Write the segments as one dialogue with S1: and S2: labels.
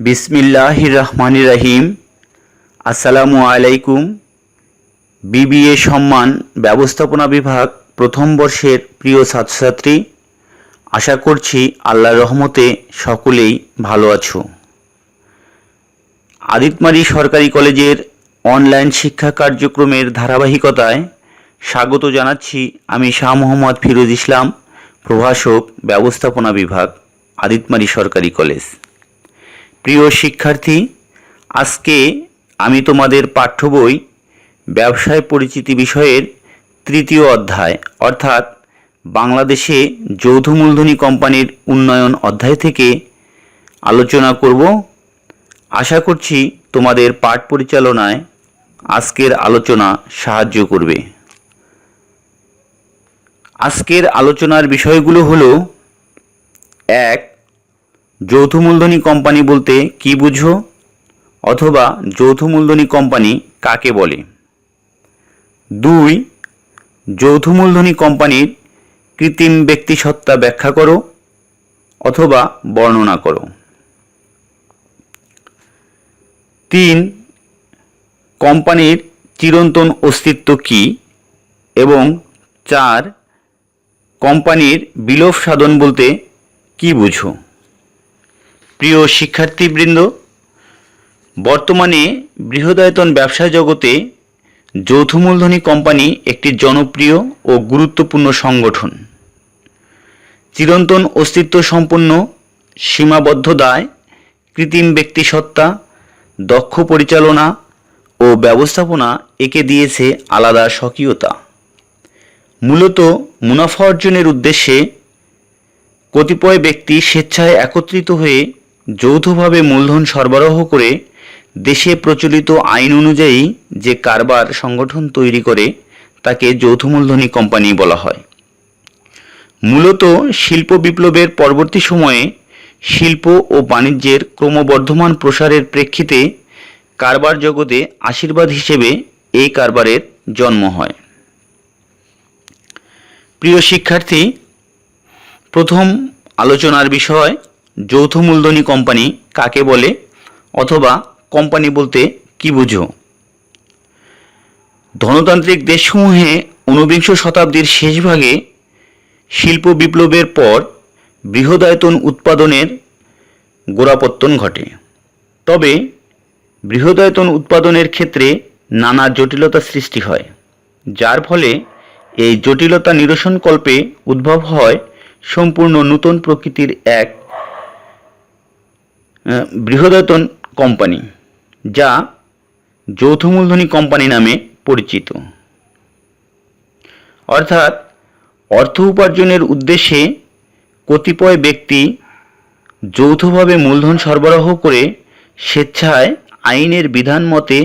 S1: বিসমিল্লাহির রহমানির রহিম। আসসালামু আলাইকুম। বিবিএ সম্মান ব্যবস্থাপনা বিভাগ প্রথম বর্ষের প্রিয় ছাত্রছাত্রী, আশা করছি আল্লাহর রহমতে সকলেই ভালো আছো। আদিতমারি সরকারি কলেজের অনলাইন শিক্ষা কার্যক্রমের ধারাবাহিকতায় স্বাগত জানাচ্ছি আমি শাহ মোহাম্মদ ফিরোজ ইসলাম, প্রভাষক ব্যবস্থাপনা বিভাগ, আদিতমারি সরকারি কলেজ। প্রিয় শিক্ষার্থী, আজকে আমি তোমাদের পাঠ্য বই ব্যবসায় পরিচিতি বিষয়ের তৃতীয় অধ্যায় অর্থাৎ বাংলাদেশে যৌথ মূলধনী কোম্পানির উন্নয়ন অধ্যায় থেকে আলোচনা করব। আশা করছি তোমাদের পাঠ পরিচালনায় আজকের আলোচনা সাহায্য করবে। আজকের আলোচনার বিষয়গুলো হলো: 1. যৌথ মূলধনী কোম্পানি বলতে কি বুঝো অথবা যৌথ মূলধনী কোম্পানি কাকে বলে। 2. যৌথ মূলধনী কোম্পানির কৃত্রিম ব্যক্তিসত্তা ব্যাখ্যা করো অথবা বর্ণনা করো। 3. কোম্পানির চিরন্তন অস্তিত্ব কী এবং 4. কোম্পানির বিলোপ সাধন বলতে কি বুঝো। প্রিয় শিক্ষার্থীবৃন্দ, বর্তমানে বৃহদায়তন ব্যবসা জগতে যৌথ মূলধনী কোম্পানি একটি জনপ্রিয় ও গুরুত্বপূর্ণ সংগঠন। চিরন্তন অস্তিত্ব সম্পন্ন, সীমাবদ্ধ দায়, কৃত্রিম ব্যক্তিসত্তা, দক্ষ পরিচালনা ও ব্যবস্থাপনা একে দিয়েছে আলাদা স্বকীয়তা। মূলত মুনাফা অর্জনের উদ্দেশ্যে কতিপয় ব্যক্তি স্বেচ্ছায় একত্রিত হয়ে যৌথভাবে মূলধন সরবরাহ করে দেশে প্রচলিত আইন অনুযায়ী যে কারবার সংগঠন তৈরি করে তাকে যৌথ মূলধনী কোম্পানি বলা হয়। মূলত শিল্প বিপ্লবের পরবর্তী সময়ে শিল্প ও বাণিজ্যের ক্রমবর্ধমান প্রসারের প্রেক্ষিতে কারবার জগতে আশীর্বাদ হিসেবে এই কারবারের জন্ম হয়। প্রিয় শিক্ষার্থী, প্রথম আলোচনার বিষয় যৌথ মূলধনী কোম্পানি কাকে বলে অথবা কোম্পানি বলতে কি বুঝো। ধনতান্ত্রিক দেশসমূহে ঊনবিংশ শতাব্দীর শেষভাগে শিল্প বিপ্লবের পর বৃহদায়তন উৎপাদনের গোড়াপত্তন ঘটে। তবে বৃহদায়তন উৎপাদনের ক্ষেত্রে নানা জটিলতা সৃষ্টি হয়, যার ফলে এই জটিলতা নিরসনকল্পে উদ্ভব হয় সম্পূর্ণ নতুন প্রকৃতির এক বৃহদায়তন কোম্পানি, যা যৌথ মূলধনী কোম্পানি নামে পরিচিত। অর্থাৎ অর্থ উপার্জনের উদ্দেশ্যে কতিপয় ব্যক্তি যৌথভাবে মূলধন সরবরাহ করে স্বেচ্ছায় আইনের বিধান মতে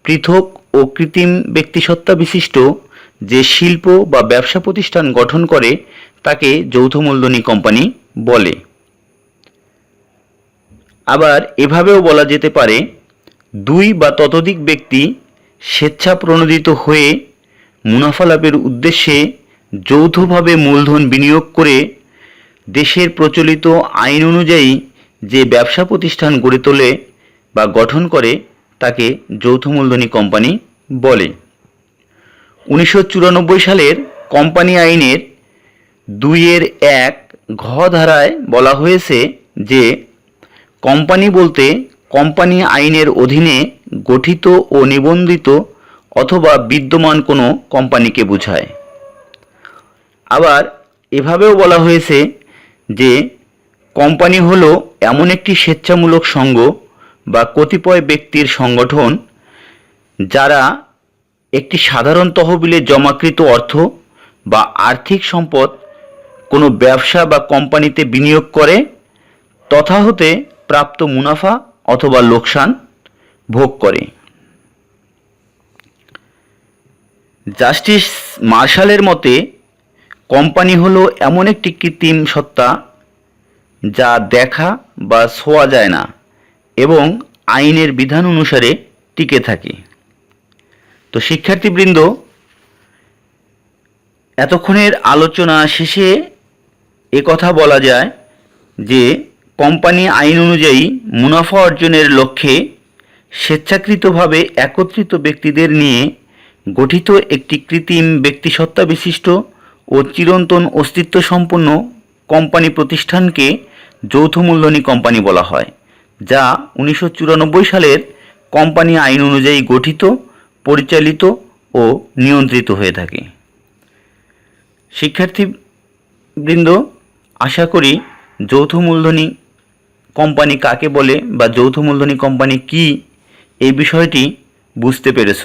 S1: পৃথক ও কৃত্রিম ব্যক্তিসত্তা বিশিষ্ট যে শিল্প বা ব্যবসা প্রতিষ্ঠান গঠন করে তাকে যৌথ মূলধনী কোম্পানি বলে। আবার এভাবেও বলা যেতে পারে, দুই বা ততোধিক ব্যক্তি স্বেচ্ছাপ্রণোদিত হয়ে মুনাফা লাভের উদ্দেশ্যে যৌথভাবে মূলধন বিনিয়োগ করে দেশের প্রচলিত আইন অনুযায়ী যে ব্যবসা প্রতিষ্ঠান গড়ে তোলে বা গঠন করে তাকে যৌথ মূলধনী কোম্পানি বলে। 1994 সালের কোম্পানি আইনের 2(1) ঘ ধারায় বলা হয়েছে যে কোম্পানি বলতে কোম্পানি আইনের অধীনে গঠিত ও নিবন্ধিত অথবা বিদ্যমান কোনো কোম্পানিকে বোঝায়। আবার এভাবেও বলা হয়েছে যে কোম্পানি হলো এমন একটি স্বেচ্ছামূলক সংঘ বা কতিপয় ব্যক্তির সংগঠন যারা একটি সাধারণ তহবিলে জমাকৃত অর্থ বা আর্থিক সম্পদ কোনো ব্যবসা বা কোম্পানিতে বিনিয়োগ করে তথা হতে প্রাপ্ত মুনাফা অথবা লোকসান ভোগ করে। জাস্টিস মার্শালের মতে কোম্পানি হলো এমন একটি কৃত্রিম সত্তা যা দেখা বা ছোঁয়া যায় না এবং আইনের বিধান অনুসারে টিকে থাকে। তো শিক্ষার্থীবৃন্দ, এতক্ষণের আলোচনা শেষে কথা বলা যায় যে কোম্পানি আইন অনুযায়ী মুনাফা অর্জনের লক্ষ্যে স্বেচ্ছাকৃতভাবে একত্রিত ব্যক্তিদের নিয়ে গঠিত একটি কৃত্রিম ব্যক্তিসত্তা বিশিষ্ট ও চিরন্তন অস্তিত্ব সম্পন্ন কোম্পানি প্রতিষ্ঠানকে যৌথ মূলধনী কোম্পানি বলা হয়, যা 1994 সালের কোম্পানি আইন অনুযায়ী গঠিত, পরিচালিত ও নিয়ন্ত্রিত হয়ে থাকে। শিক্ষার্থীবৃন্দ, আশা করি যৌথ মূলধনী কোম্পানি কাকে বলে বা যৌথ মূলধনী কোম্পানি কি এই বিষয়টি বুঝতে পেরেছ।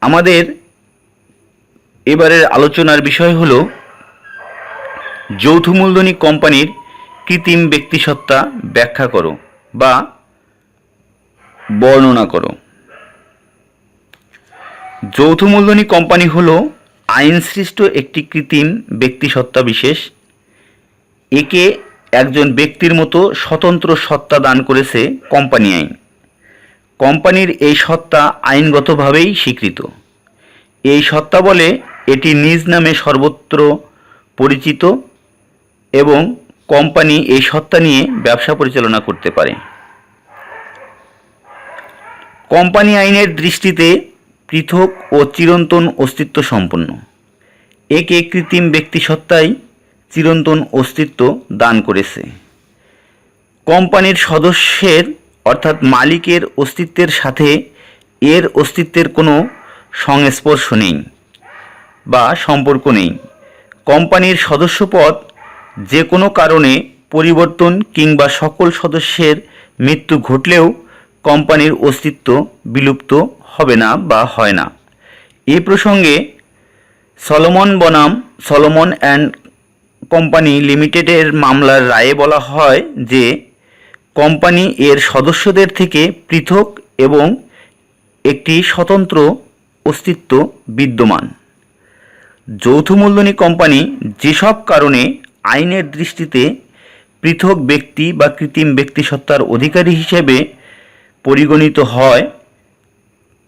S1: আমাদের এবারের আলোচনার বিষয় হলো যৌথ মূলধনী কোম্পানির কৃত্রিম ব্যক্তিসত্তা ব্যাখ্যা করো বা বর্ণনা করো। যৌথ মূলধনী কোম্পানি হলো আইনসৃষ্ট একটি কৃত্রিম ব্যক্তিসত্তা বিশেষ। একে একজন ব্যক্তির মতো স্বতন্ত্র সত্তা দান করেছে কোম্পানি আইন। কোম্পানির এই সত্তা আইনগতভাবেই স্বীকৃত। এই সত্তা বলে এটি নিজ নামে সর্বত্র পরিচিত এবং কোম্পানি এই সত্তা নিয়ে ব্যবসা পরিচালনা করতে পারে। কোম্পানি আইনের দৃষ্টিতে পৃথক ও চিরন্তন অস্তিত্ব সম্পন্ন। একে কৃত্রিম ব্যক্তিসত্তাই চিরন্তন অস্তিত্ব দান করেছে। কোম্পানির সদস্যের অর্থাৎ মালিকের অস্তিত্বের সাথে এর অস্তিত্বের কোনো সংস্পর্শ নেই বা সম্পর্ক নেই। কোম্পানির সদস্যপদ যে কোনো কারণে পরিবর্তন কিংবা সকল সদস্যের মৃত্যু ঘটলেও কোম্পানির অস্তিত্ব বিলুপ্ত হবে না বা হয় না। এ প্রসঙ্গে সলোমন বনাম সলোমন অ্যান্ড কোম্পানি লিমিটেডের মামলার রায়ে বলা হয় যে কোম্পানি এর সদস্যদের থেকে পৃথক এবং একটি স্বতন্ত্র অস্তিত্ব বিদ্যমান। যৌথ মূলধনী কোম্পানি যেসব কারণে আইনের দৃষ্টিতে পৃথক ব্যক্তি বা কৃত্রিম ব্যক্তিসত্তার অধিকারী হিসেবে পরিগণিত হয়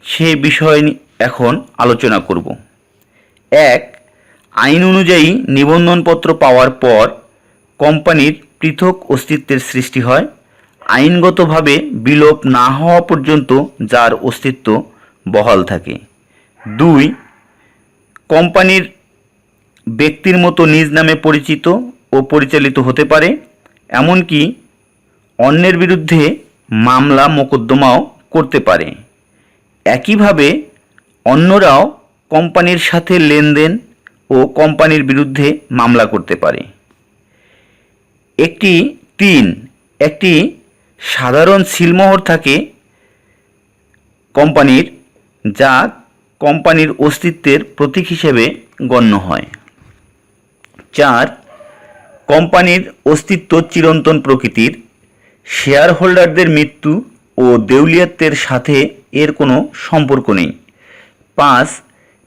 S1: সে বিষয় এখন আলোচনা করব। 1. আইন অনুযায়ী নিবন্ধনপত্র পাওয়ার পর কোম্পানির পৃথক অস্তিত্বের সৃষ্টি হয়, আইনগতভাবে বিলোপ না হওয়া পর্যন্ত যার অস্তিত্ব বহাল থাকে। 2. কোম্পানির ব্যক্তির মতো নিজ নামে পরিচিত ও পরিচালিত হতে পারে, এমনকি অন্যের বিরুদ্ধে মামলা মোকদ্দমাও করতে পারে। একইভাবে অন্যরাও কোম্পানির সাথে লেনদেন ও কোম্পানির বিরুদ্ধে মামলা করতে পারে। 3. একটি সাধারণ সিলমোহর থাকে কোম্পানির, যা কোম্পানির অস্তিত্বের প্রতীক হিসেবে গণ্য হয়। 4. কোম্পানির অস্তিত্ব চিরন্তন প্রকৃতির। শেয়ার হোল্ডারদের মৃত্যু ও দেউলিয়াত্বের সাথে এর কোনো সম্পর্ক নেই। 5.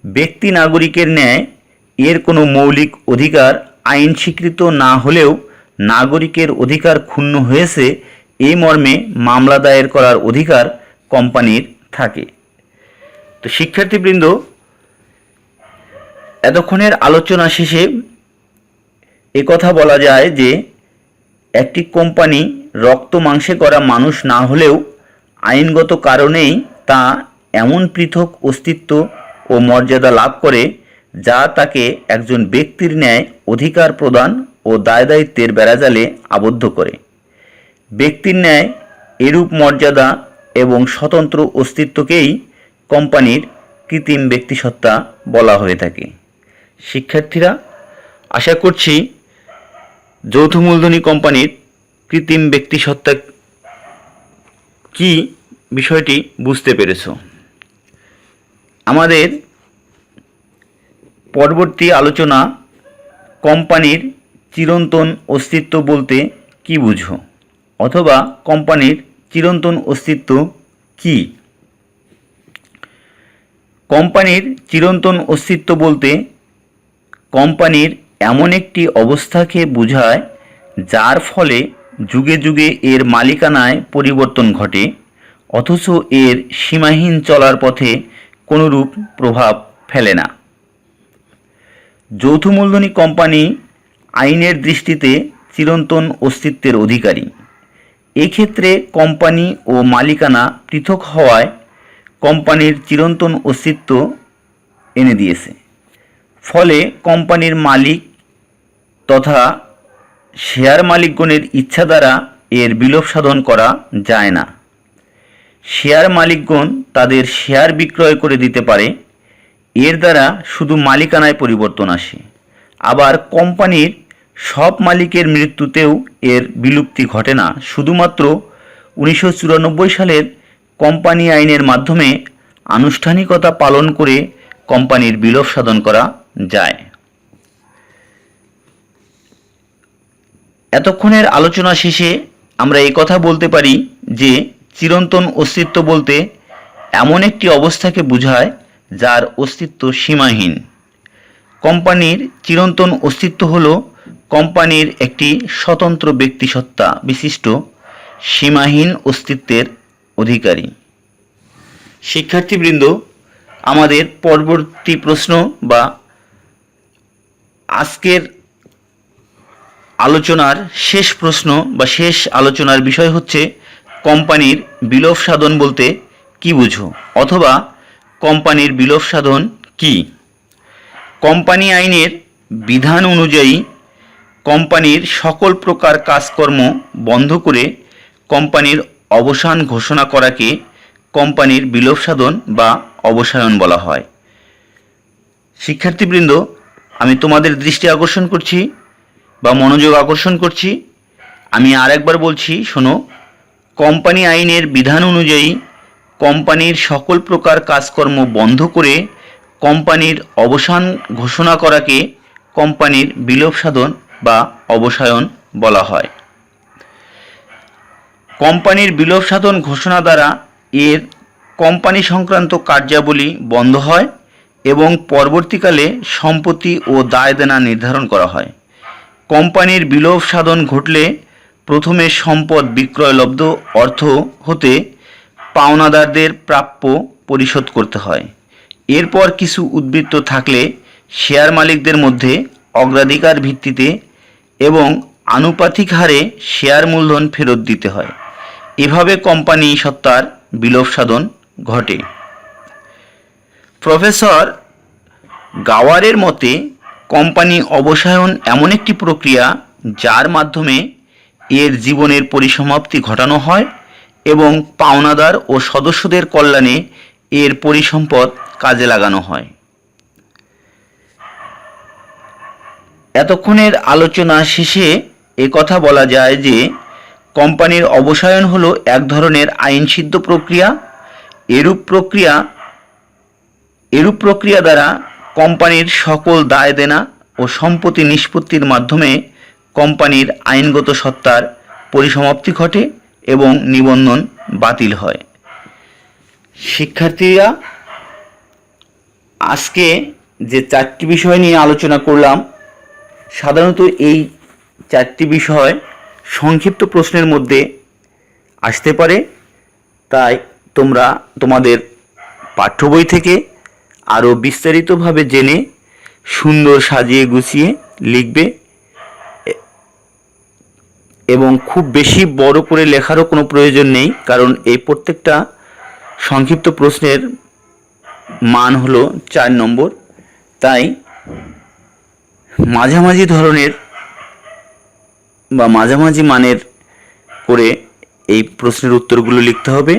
S1: ব্যক্তি নাগরিকের ন্যায় এর কোনো মৌলিক অধিকার আইন স্বীকৃত না হলেও নাগরিকের অধিকার ক্ষুণ্ণ হয়েছে এই মর্মে মামলা দায়ের করার অধিকার কোম্পানির থাকে। তো শিক্ষার্থীবৃন্দ, এতক্ষণের আলোচনা শেষে একথা বলা যায় যে একটি কোম্পানি রক্ত মাংসে করা মানুষ না হলেও আইনগত কারণেই তা এমন পৃথক অস্তিত্ব ও মর্যাদা লাভ করে যা তাকে একজন ব্যক্তির ন্যায় অধিকার প্রদান ও দায় দায়িত্বের বেড়াজালে আবদ্ধ করে। ব্যক্তির ন্যায় এরূপ মর্যাদা এবং স্বতন্ত্র অস্তিত্বকেই কোম্পানির কৃত্রিম ব্যক্তিসত্তা বলা হয়ে থাকে। শিক্ষার্থীরা, আশা করছি যৌথ মূলধনী কোম্পানির কৃত্রিম ব্যক্তিসত্তা কি বিষয়টি বুঝতে পেরেছ। আমাদের পরবর্তী আলোচনা কোম্পানির চিরন্তন অস্তিত্ব বলতে কি বুঝো, অথবা কোম্পানির চিরন্তন অস্তিত্ব কি। কোম্পানির চিরন্তন অস্তিত্ব বলতে কোম্পানির এমন একটি অবস্থাকে বোঝায় যার ফলে যুগে যুগে এর মালিকানায় পরিবর্তন ঘটে অথচ এর সীমাহীন চলার পথে কোনোরূপ প্রভাব ফেলে না। যৌথ মূলধনী কোম্পানি আইনের দৃষ্টিতে চিরন্তন অস্তিত্বের অধিকারী। এক্ষেত্রে কোম্পানি ও মালিকানা পৃথক হওয়ায় কোম্পানির চিরন্তন অস্তিত্ব এনে দিয়েছে। ফলে কোম্পানির মালিক তথা শেয়ার মালিকগণের ইচ্ছা দ্বারা এর বিলোপ সাধন করা যায় না। শেয়ার মালিকগণ তাদের শেয়ার বিক্রয় করে দিতে পারে, এর দ্বারা শুধু মালিকানায় পরিবর্তন আসে। আবার কোম্পানির সব মালিকের মৃত্যুতেও এর বিলুপ্তি ঘটে না, শুধুমাত্র 1994 সালের কোম্পানি আইনের মাধ্যমে আনুষ্ঠানিকতা পালন করে কোম্পানির বিলোপ সাধন করা যায়। এতক্ষণের আলোচনা শেষে আমরা এই কথা বলতে পারি যে চিরন্তন অস্তিত্ব বলতে এমন একটি অবস্থাকে বোঝায় যার অস্তিত্ব সীমাহীন। কোম্পানির চিরন্তন অস্তিত্ব হল কোম্পানির একটি স্বতন্ত্র ব্যক্তিসত্তা বিশিষ্ট সীমাহীন অস্তিত্বের অধিকারী। শিক্ষার্থীবৃন্দ, আমাদের পরবর্তী প্রশ্ন বা আজকের আলোচনার শেষ প্রশ্ন বা শেষ আলোচনার বিষয় হচ্ছে কোম্পানির বিলোপ সাধন বলতে কি বুঝো, অথবা কোম্পানির বিলোপ সাধন কি। কোম্পানি আইনের বিধান অনুযায়ী কোম্পানির সকল প্রকার কাজকর্ম বন্ধ করে কোম্পানির অবসান ঘোষণা করাকে কোম্পানির বিলোপ সাধন বা অবসায়ন বলা হয়। শিক্ষার্থীবৃন্দ, আমি তোমাদের দৃষ্টি আকর্ষণ করছি বা মনোযোগ আকর্ষণ করছি, আমি আরেকবার বলছি, শোনো। কোম্পানি আইনের বিধান অনুযায়ী কোম্পানির সকল প্রকার কাজকর্ম বন্ধ করে কোম্পানির অবসান ঘোষণা করাকে কোম্পানির বিলোপ সাধন বা অবসায়ন বলা হয়। কোম্পানির বিলোপ সাধন ঘোষণা দ্বারা এর কোম্পানি সংক্রান্ত কার্যাবলী বন্ধ হয় এবং পরবর্তীকালে সম্পত্তি ও দায় দেনা নির্ধারণ করা হয়। কোম্পানির বিলোপ সাধন ঘটলে প্রথমে সম্পদ বিক্রয়লব্ধ অর্থ হতে পাওনাদারদের প্রাপ্য পরিশোধ করতে হয়। এরপর কিছু উদ্বৃত্ত থাকলে শেয়ার মালিকদের মধ্যে অগ্রাধিকার ভিত্তিতে এবং আনুপাতিক হারে শেয়ার মূলধন ফেরত দিতে হয়। এভাবে কোম্পানি সত্তার বিলোপ সাধন ঘটে। প্রফেসর গাওয়ারের মতে কোম্পানি অবসায়ন এমন একটি প্রক্রিয়া যার মাধ্যমে এর জীবনের পরিসমাপ্তি ঘটানো হয় এবং পাওনাদার ও সদস্যদের কল্যাণে এর পরিসম্পদ কাজে লাগানো হয়। এতক্ষণের আলোচনা শেষে কথা বলা যায় যে কোম্পানির অবসায়ন হলো এক ধরনের আইনসিদ্ধ প্রক্রিয়া। এরূপ প্রক্রিয়া দ্বারা কোম্পানির সকল দায় দেনা ও সম্পত্তি নিষ্পত্তির মাধ্যমে কোম্পানির আইনগত সত্তার পরিসমাপ্তি ঘটে এবং নিবন্ধন বাতিল হয়। শিক্ষার্থীরা, আজকে যে চারটি বিষয় নিয়ে আলোচনা করলাম, সাধারণত এই চারটি বিষয় সংক্ষিপ্ত প্রশ্নের মধ্যে আসতে পারে, তাই তোমরা তোমাদের পাঠ্য বই থেকে আরও বিস্তারিতভাবে জেনে সুন্দর সাজিয়ে গুছিয়ে লিখবে এবং খুব বেশি বড় করে লেখারও কোনো প্রয়োজন নেই, কারণ এই প্রত্যেকটা সংক্ষিপ্ত প্রশ্নের মান হলো 4 নম্বর। তাই মাঝামাঝি ধরনের বা মাঝামাঝি মানের করে এই প্রশ্নের উত্তরগুলো লিখতে হবে।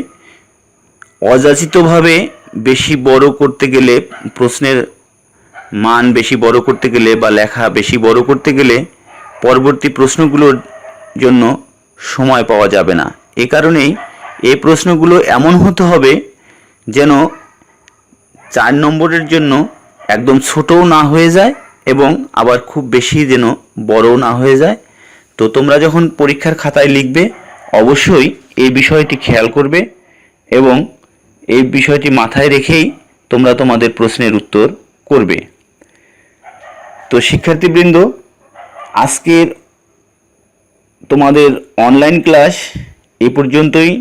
S1: অযাচিতভাবে বেশি বড় করতে গেলে, প্রশ্নের মান বেশি বড় করতে গেলে বা লেখা বেশি বড় করতে গেলে পরবর্তী প্রশ্নগুলোর জন্য সময় পাওয়া যাবে না। এ কারণেই এই প্রশ্নগুলো এমন হতে হবে যেন 4 নম্বরের জন্য একদম ছোটও না হয়ে যায় এবং আবার খুব বেশি যেন বড়ও না হয়ে যায়। তো তোমরা যখন পরীক্ষার খাতায় লিখবে অবশ্যই এই বিষয়টি খেয়াল করবে এবং এই বিষয়টি মাথায় রেখেই তোমরা তোমাদের প্রশ্নের উত্তর করবে। তো শিক্ষার্থীবৃন্দ, আজকের তোমাদের অনলাইন ক্লাস এই পর্যন্তই।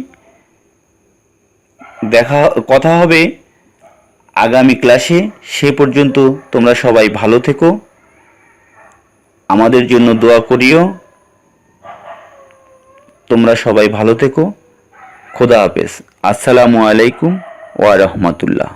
S1: কথা হবে আগামী ক্লাসে। সে পর্যন্ত তোমরা সবাই ভালো থেকো, আমাদের জন্য দোয়া করিও। তোমরা সবাই ভালো থেকো। খোদা হাফেজ। আসসালামু আলাইকুম ওয়া রাহমাতুল্লাহ।